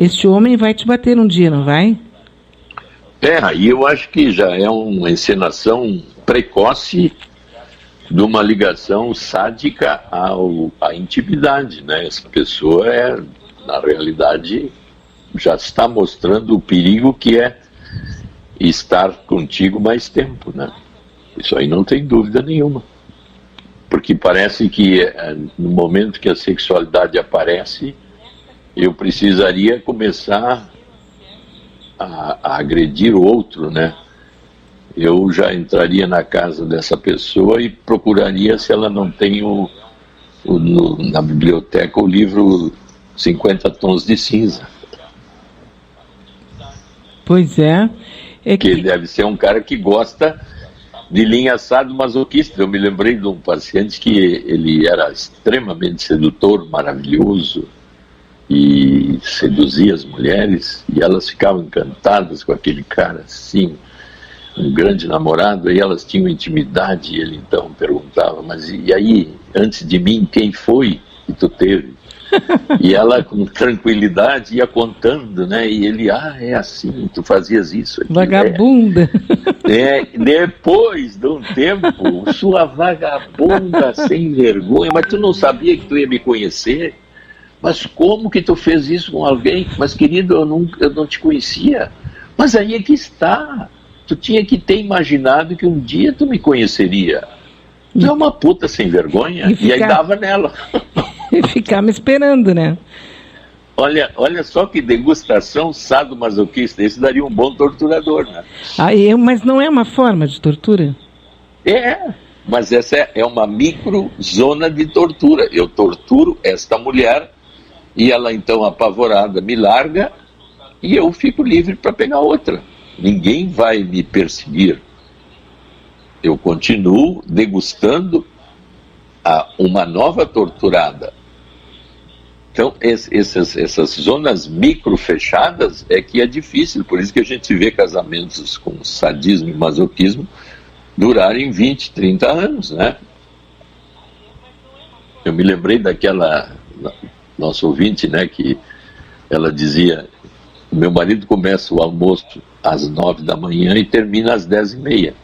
este homem vai te bater um dia, não vai? Aí eu acho que já é uma encenação precoce de uma ligação sádica à intimidade, né? Essa pessoa na realidade, já está mostrando o perigo que é estar contigo mais tempo, né? Isso aí não tem dúvida nenhuma. Porque parece que no momento que a sexualidade aparece, eu precisaria começar a agredir o outro, né? Eu já entraria na casa dessa pessoa e procuraria se ela não tem na biblioteca o livro 50 Tons de Cinza. Pois é. Que deve ser um cara que gosta de linha sadomasoquista. Eu me lembrei de um paciente que ele era extremamente sedutor, maravilhoso, e seduzia as mulheres, e elas ficavam encantadas com aquele cara assim, um grande namorado, e elas tinham intimidade, e ele então perguntava, mas e aí, antes de mim, quem foi que tu teve? E ela, com tranquilidade, ia contando, né? E ele, é assim, tu fazias isso. Aqui, vagabunda. Depois de um tempo, sua vagabunda sem vergonha, mas tu não sabia que tu ia me conhecer? Mas como que tu fez isso com alguém? Mas, querido, eu não te conhecia. Mas aí é que está. Tu tinha que ter imaginado que um dia tu me conheceria. Tu é uma puta sem vergonha. E aí dava nela. E ficar me esperando, né? Olha só que degustação sadomasoquista. Esse daria um bom torturador, né? Mas não é uma forma de tortura? Mas essa é uma micro zona de tortura. Eu torturo esta mulher e ela então, apavorada, me larga e eu fico livre para pegar outra. Ninguém vai me perseguir. Eu continuo degustando uma nova torturada. Então, essas zonas micro fechadas é que é difícil. Por isso que a gente vê casamentos com sadismo e masoquismo durarem 20, 30 anos, né? Eu me lembrei daquela nossa ouvinte, né, que ela dizia: meu marido começa o almoço às 9 da manhã e termina às 10h30.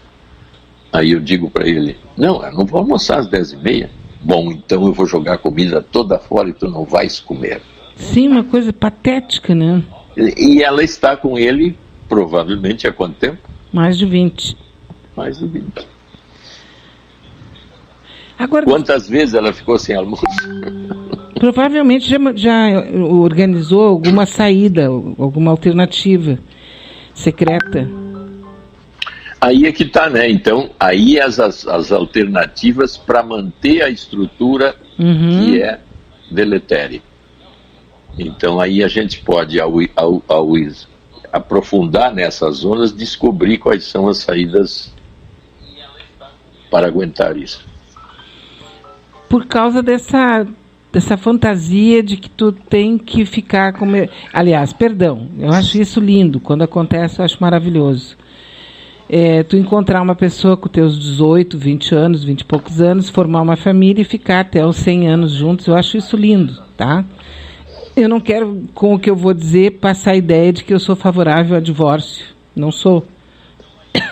Aí eu digo para ele: não, eu não vou almoçar às 10h30. Bom, então eu vou jogar a comida toda fora e tu não vais comer. Sim, uma coisa patética, né? E ela está com ele, provavelmente, há quanto tempo? Mais de 20. Mais de 20. Agora, quantas vezes ela ficou sem almoço? Provavelmente já organizou alguma saída, alguma alternativa secreta. Aí é que está, né? Então, aí as alternativas para manter a estrutura que é deletéria. Então, aí a gente pode, ao aprofundar nessas zonas, descobrir quais são as saídas para aguentar isso. Por causa dessa fantasia de que tu tem que ficar com... Aliás, perdão, eu acho isso lindo. Quando acontece, eu acho maravilhoso. Tu encontrar uma pessoa com teus 18, 20 anos, 20 e poucos anos, formar uma família e ficar até os 100 anos juntos, eu acho isso lindo, tá? Eu não quero, com o que eu vou dizer, passar a ideia de que eu sou favorável ao divórcio. Não sou.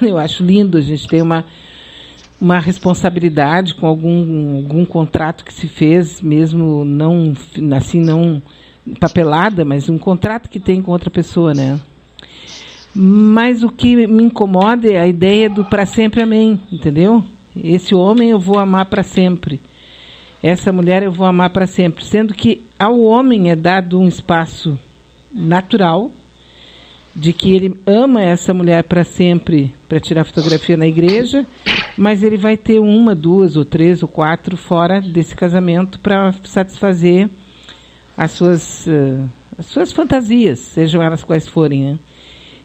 Eu acho lindo a gente ter uma responsabilidade com algum contrato que se fez, mesmo não papelada, mas um contrato que tem com outra pessoa, né? Mas o que me incomoda é a ideia do para sempre amém, entendeu? Esse homem eu vou amar para sempre. Essa mulher eu vou amar para sempre. Sendo que ao homem é dado um espaço natural de que ele ama essa mulher para sempre, para tirar fotografia na igreja, mas ele vai ter 1, 2, ou 3, ou 4 fora desse casamento para satisfazer as suas fantasias, sejam elas quais forem, né?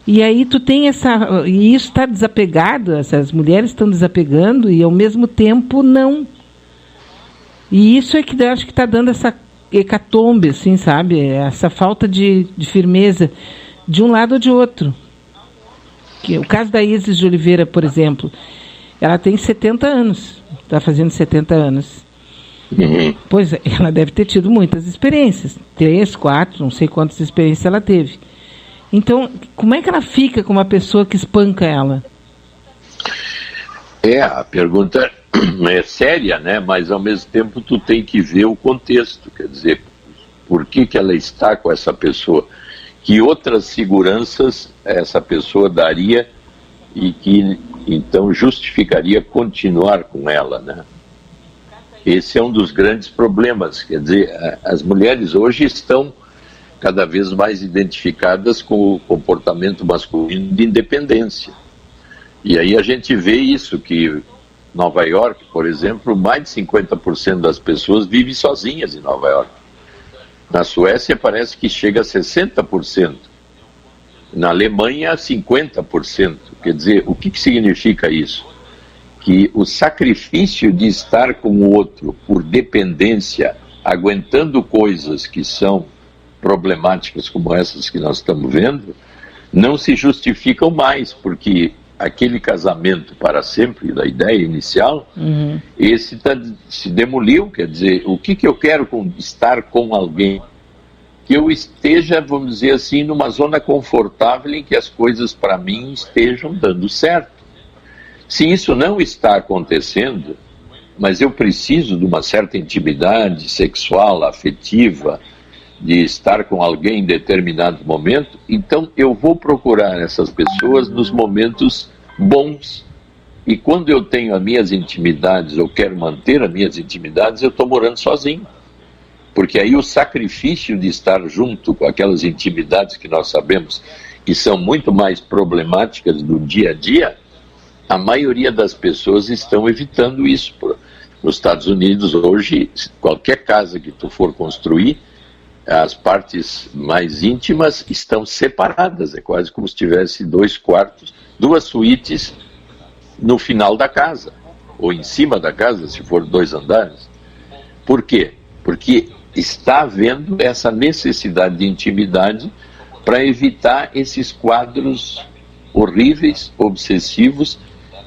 E aí tu tem e isso está desapegado, essas mulheres estão desapegando e ao mesmo tempo não. E isso é que eu acho que está dando essa hecatombe, assim, sabe? Essa falta de firmeza de um lado ou de outro. O caso da Isis de Oliveira, por exemplo, ela tem 70 anos, está fazendo 70 anos. Pois é, ela deve ter tido muitas experiências, 3, 4, não sei quantas experiências ela teve. Então, como é que ela fica com uma pessoa que espanca ela? A pergunta é séria, né? Mas ao mesmo tempo tu tem que ver o contexto, quer dizer, por que ela está com essa pessoa, que outras seguranças essa pessoa daria e que então justificaria continuar com ela, né? Esse é um dos grandes problemas, quer dizer, as mulheres hoje estão cada vez mais identificadas com o comportamento masculino de independência. E aí a gente vê isso, que Nova York, por exemplo, mais de 50% das pessoas vivem sozinhas em Nova York. Na Suécia parece que chega a 60%. Na Alemanha, 50%. Quer dizer, o que significa isso? Que o sacrifício de estar com o outro por dependência, aguentando coisas que são problemáticas como essas que nós estamos vendo, não se justificam mais, porque aquele casamento para sempre, da ideia inicial, esse se demoliu. Quer dizer, o que eu quero com estar com alguém? Que eu esteja, vamos dizer assim, numa zona confortável em que as coisas para mim estejam dando certo. Se isso não está acontecendo, mas eu preciso de uma certa intimidade sexual, afetiva, de estar com alguém em determinado momento, então eu vou procurar essas pessoas nos momentos bons. E quando eu tenho as minhas intimidades, eu quero manter as minhas intimidades, eu estou morando sozinho. Porque aí o sacrifício de estar junto com aquelas intimidades que nós sabemos que são muito mais problemáticas do dia a dia, a maioria das pessoas estão evitando isso. Nos Estados Unidos, hoje, qualquer casa que tu for construir, as partes mais íntimas estão separadas. É quase como se tivesse 2 quartos, 2 suítes no final da casa, ou em cima da casa, se for 2 andares. Por quê? Porque está havendo essa necessidade de intimidade para evitar esses quadros horríveis, obsessivos,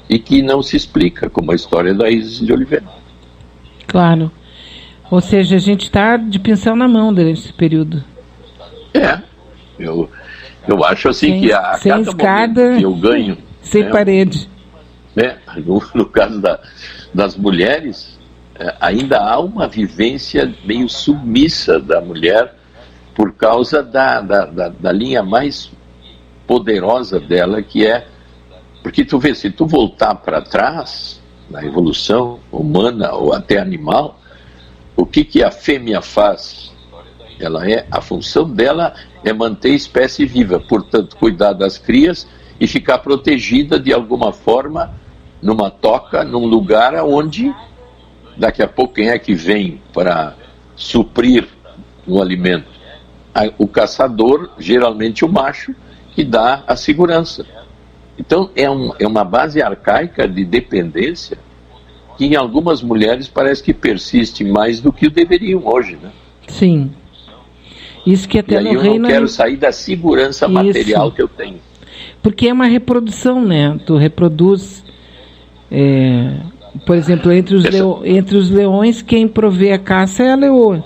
e que não se explica, como a história da Isis de Oliveira. Claro. Ou seja, a gente está de pincel na mão durante esse período. Eu acho assim que a sem cada escada, momento que eu ganho... sem parede. No caso das mulheres, ainda há uma vivência meio submissa da mulher por causa da linha mais poderosa dela, que é... Porque tu vê, se tu voltar para trás, na evolução humana ou até animal, o que a fêmea faz? A função dela é manter a espécie viva, portanto, cuidar das crias e ficar protegida de alguma forma numa toca, num lugar onde daqui a pouco quem é que vem para suprir o alimento? O caçador, geralmente o macho, que dá a segurança. Então é uma base arcaica de dependência que em algumas mulheres parece que persiste mais do que deveriam hoje, né? Sim. Isso que até e aí no eu reino... não quero sair da segurança material que eu tenho. Porque é uma reprodução, né? Tu reproduz, por exemplo, entre os leões, quem provê a caça é a leoa.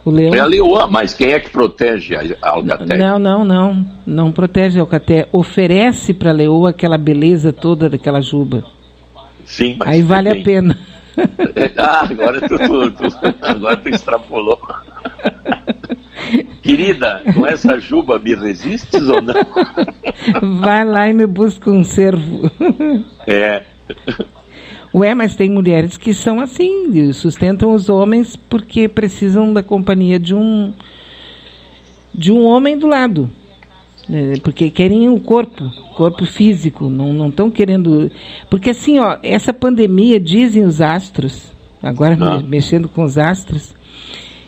O leão... É a leoa, mas quem é que protege a alcateia? Não protege a alcateia. Oferece para a leoa aquela beleza toda daquela juba. Sim, mas aí vale a pena. Agora tu extrapolou. Querida, com essa juba me resistes ou não? Vai lá e me busca um cervo. Mas tem mulheres que são assim, sustentam os homens porque precisam da companhia de um homem do lado. Porque querem o corpo físico, não estão querendo... Porque assim, essa pandemia, dizem os astros, agora mexendo com os astros,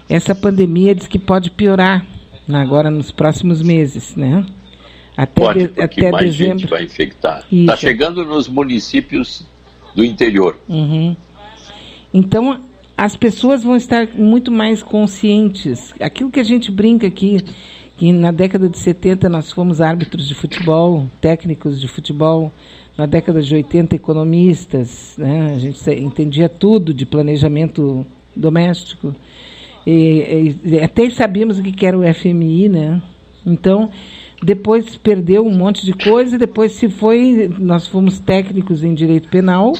essa pandemia diz que pode piorar agora nos próximos meses, né? Até mais dezembro. Gente vai infectar. Está chegando nos municípios do interior. Então, as pessoas vão estar muito mais conscientes. Aquilo que a gente brinca aqui, que na década de 70 nós fomos árbitros de futebol, técnicos de futebol, na década de 80 economistas, né? A gente entendia tudo de planejamento doméstico. Até sabíamos o que era o FMI, né? Então, depois perdeu um monte de coisa, depois nós fomos técnicos em direito penal,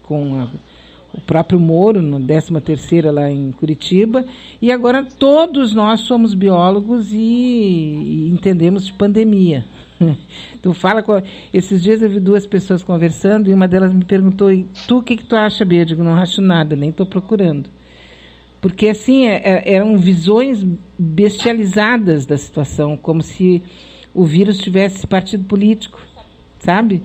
com o próprio Moro, no 13ª lá em Curitiba, e agora todos nós somos biólogos e entendemos de pandemia. Então esses dias eu vi 2 pessoas conversando e uma delas me perguntou, e tu, o que tu acha, Bia? Eu digo, não acho nada, nem estou procurando. Porque, assim, eram visões bestializadas da situação, como se o vírus tivesse partido político, sabe?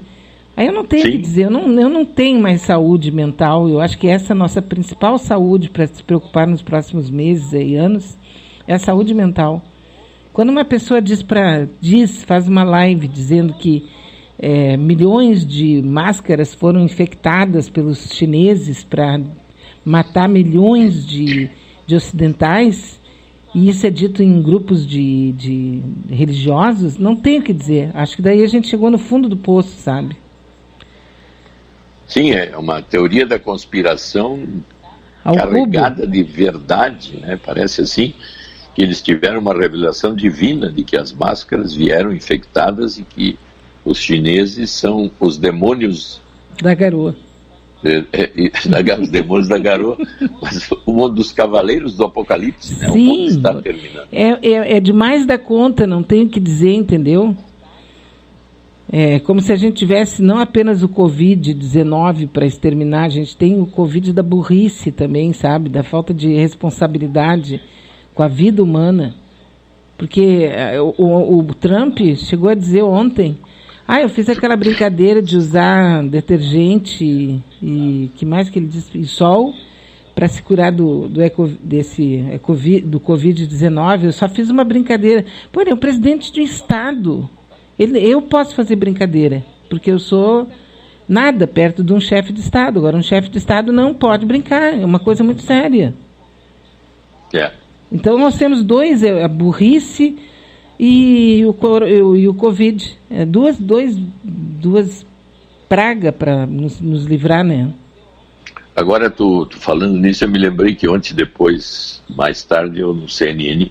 Aí eu não tenho o que dizer, eu não tenho mais saúde mental, eu acho que essa é a nossa principal saúde para se preocupar nos próximos meses e anos, é a saúde mental. Quando uma pessoa faz uma live dizendo que milhões de máscaras foram infectadas pelos chineses para matar milhões de ocidentais, e isso é dito em grupos de religiosos, não tenho o que dizer. Acho que daí a gente chegou no fundo do poço, sabe? Sim, é uma teoria da conspiração carregada de verdade, né? Parece assim que eles tiveram uma revelação divina de que as máscaras vieram infectadas e que os chineses são os demônios da garoa. Os demônios da garoa, mas um dos cavaleiros do Apocalipse, né? Sim, o mundo está terminando. É demais da conta, não tenho o que dizer, entendeu? É como se a gente tivesse não apenas o Covid-19 para exterminar, a gente tem o Covid da burrice também, sabe? Da falta de responsabilidade com a vida humana. Porque o Trump chegou a dizer ontem, eu fiz aquela brincadeira de usar detergente e que mais que ele disse, e sol, para se curar do Covid-19. Eu só fiz uma brincadeira. Pô, ele é o presidente de um estado. Eu posso fazer brincadeira, porque eu sou nada perto de um chefe de estado. Agora, um chefe de estado não pode brincar, é uma coisa muito séria. Então, nós temos a burrice e o Covid. Duas pragas para nos livrar, né? Agora, tu falando nisso, eu me lembrei que ontem, mais tarde, eu no CNN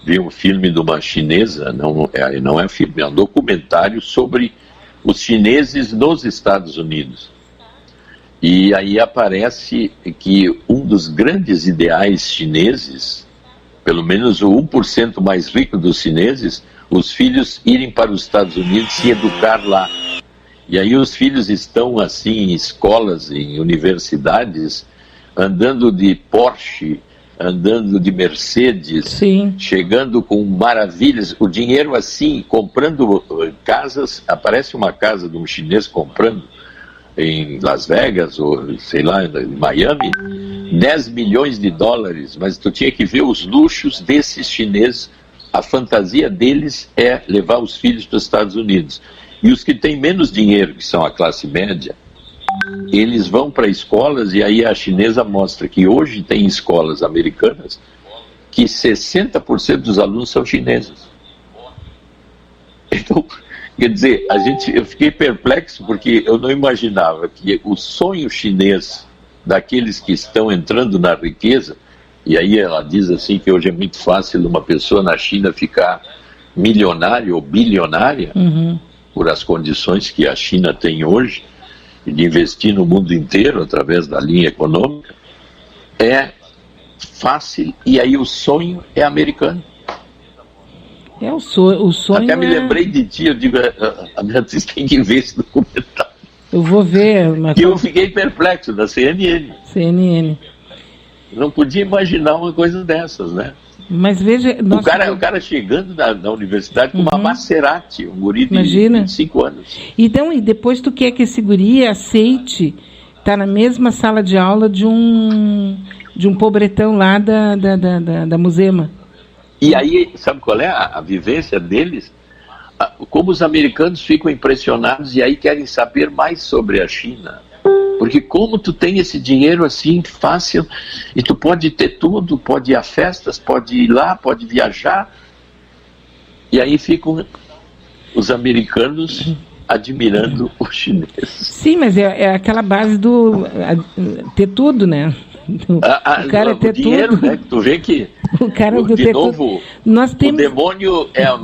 vi um filme de uma chinesa, não é filme, é um documentário sobre os chineses nos Estados Unidos. E aí aparece que um dos grandes ideais chineses, pelo menos o 1% mais rico dos chineses, os filhos irem para os Estados Unidos e se educar lá. E aí os filhos estão assim em escolas, em universidades, andando de Porsche, andando de Mercedes, sim, chegando com maravilhas, o dinheiro assim, comprando casas. Aparece uma casa de um chinês comprando em Las Vegas, ou sei lá, em Miami, 10 milhões de dólares, mas tu tinha que ver os luxos desses chineses. A fantasia deles é levar os filhos para os Estados Unidos. E os que têm menos dinheiro, que são a classe média, eles vão para escolas, e aí a chinesa mostra que hoje tem escolas americanas que 60% dos alunos são chineses. Então, quer dizer, eu fiquei perplexo porque eu não imaginava que o sonho chinês daqueles que estão entrando na riqueza, e aí ela diz assim que hoje é muito fácil uma pessoa na China ficar milionária ou bilionária, por as condições que a China tem hoje, e de investir no mundo inteiro através da linha econômica, é fácil, e aí o sonho é americano. O sonho até me lembrei de ti, eu digo, a Beatriz tem que ver esse documentário. Eu vou ver. E eu fiquei perplexo, da CNN. Não podia imaginar uma coisa dessas, né? Mas veja... O cara chegando na universidade com uma Maserati, um guri de 25 anos. Então, e depois tu quer que esse guri aceite estar na mesma sala de aula de um pobretão lá da Musema. E aí, sabe qual é a vivência deles? Como os americanos ficam impressionados e aí querem saber mais sobre a China. Porque como tu tem esse dinheiro assim fácil, e tu pode ter tudo, pode ir a festas, pode ir lá, pode viajar, e aí ficam os americanos admirando os chineses. Sim, mas é aquela base do ter tudo, né? O cara o ter dinheiro, tudo. né? Tu vê que O cara de ter novo tudo. Nós temos... o demônio é a